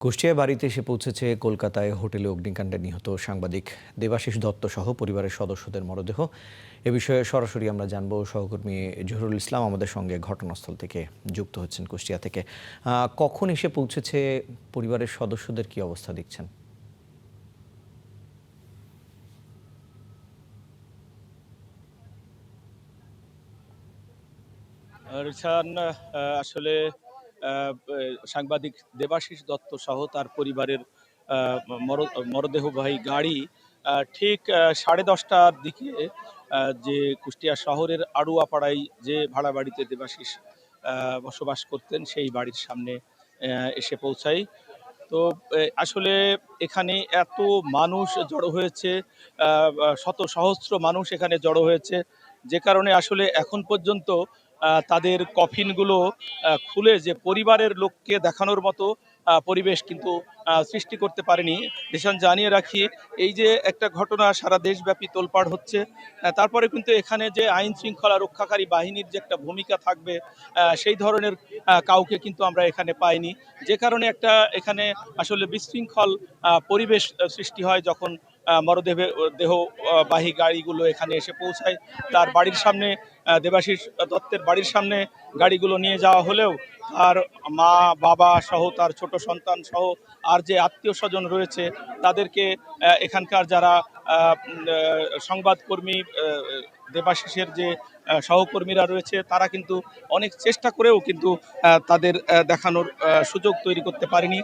কুষ্টিয়ায় বাড়িতে এসে পৌঁছেছে কলকাতায় হোটেলে অগ্নিকাণ্ডে নিহত সাংবাদিক দেবাশিস দত্ত সহ পরিবারের সদস্যদের মরদেহ। এ বিষয়ে সরাসরি আমরা জানবো। সহকর্মী জহুরুল ইসলাম আমাদের সঙ্গে ঘটনাস্থল থেকে যুক্ত হচ্ছেন কুষ্টিয়া থেকে। কখন এসে পৌঁছেছে, পরিবারের সদস্যদের কি অবস্থা দেখছেন? রিসান আসলে সাংবাদিক দেবাশিস দত্ত সহ তার পরিবারের মরদেহবাহী গাড়ি ঠিক 10:30টার দিকে যে কুষ্টিয়া শহরের আড়ুয়াপাড়ায় যে ভাড়া বাড়িতে দেবাশিস বসবাস করতেন সেই বাড়ির সামনে এসে পৌঁছায়। তো আসলে এখানে এত মানুষ জড়ো হয়েছে, শত সহস্র মানুষ এখানে জড়ো হয়েছে, যে কারণে আসলে এখন পর্যন্ত তাদের কফিনগুলো খুলে যে পরিবারের লোককে দেখানোর মতো পরিবেশ কিন্তু সৃষ্টি করতে পারেনি। দেশান জানিয়ে রাখি, এই যে একটা ঘটনা সারা দেশব্যাপী তোলপাড় হচ্ছে, তারপরে কিন্তু এখানে যে আইন শৃঙ্খলা রক্ষাকারী বাহিনীর যে একটা ভূমিকা থাকবে, সেই ধরনের কাউকে কিন্তু আমরা এখানে পাইনি। যে কারণে একটা এখানে আসলে বিশৃঙ্খল পরিবেশ সৃষ্টি হয় যখন দেহবাহী গাড়িগুলো এখানে এসে পৌঁছায়। তার বাড়ির সামনে দেবাশিস দত্তের বাড়ির সামনে গাড়িগুলো নিয়ে যাওয়া হলেও তার মা বাবা সহ তার ছোট সন্তান সহ আর যে আত্মীয় স্বজন রয়েছে তাদেরকে এখানকার যারা সংবাদকর্মী, দেবাশিসের যে সহকর্মীরা রয়েছে তারা কিন্তু অনেক চেষ্টা করেও কিন্তু তাদের দেখানোর সুযোগ তৈরি করতে পারেনি।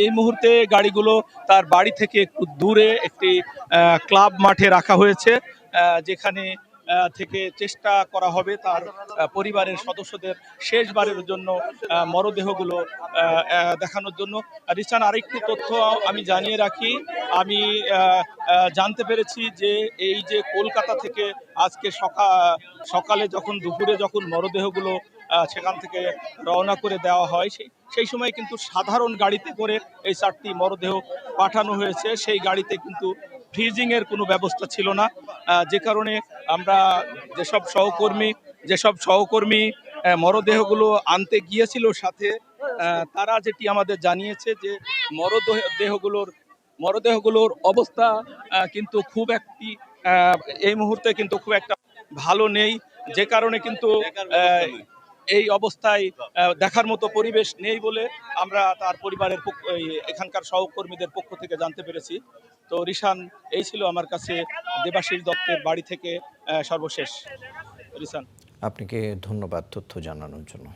এই মুহূর্তে গাড়িগুলো তার বাড়ি থেকে একটু দূরে একটি ক্লাব মাঠে রাখা হয়েছে, যেখানে থেকে চেষ্টা করা হবে তার পরিবারের সদস্যদের শেষবারের জন্য মরদেহগুলো দেখানোর জন্য। রিসান, আরেকটি তথ্য আমি জানিয়ে রাখি, আমি জানতে পেরেছি যে এই যে কলকাতা থেকে আজকে সকালে যখন দুপুরে যখন মরদেহগুলো সেখান থেকে রওনা করে দেওয়া হয়, সেই সময় কিন্তু সাধারণ গাড়িতে করে এই 4টি মরদেহ পাঠানো হয়েছে। সেই গাড়িতে কিন্তু ফ্রিজিংয়ের কোনো ব্যবস্থা ছিল না, যে কারণে আমরা যেসব সহকর্মী মরদেহগুলো আনতে গিয়েছিল সাথে, তারা যেটি আমাদের জানিয়েছে যে মরদেহগুলোর অবস্থা কিন্তু খুব একটি এই মুহূর্তে কিন্তু খুব একটা ভালো নেই, যে কারণে কিন্তু এই অবস্থায় দেখার মতো পরিবেশ নেই বলে আমরা তার পরিবারের এখানকার সহকর্মীদের পক্ষ থেকে জানতে পেরেছি। তো রিসান, এই ছিল আমার কাছে দেবাশিস দত্তের বাড়ি থেকে সর্বশেষ। রিসান, আপনাকে ধন্যবাদ তথ্য জানানোর জন্য।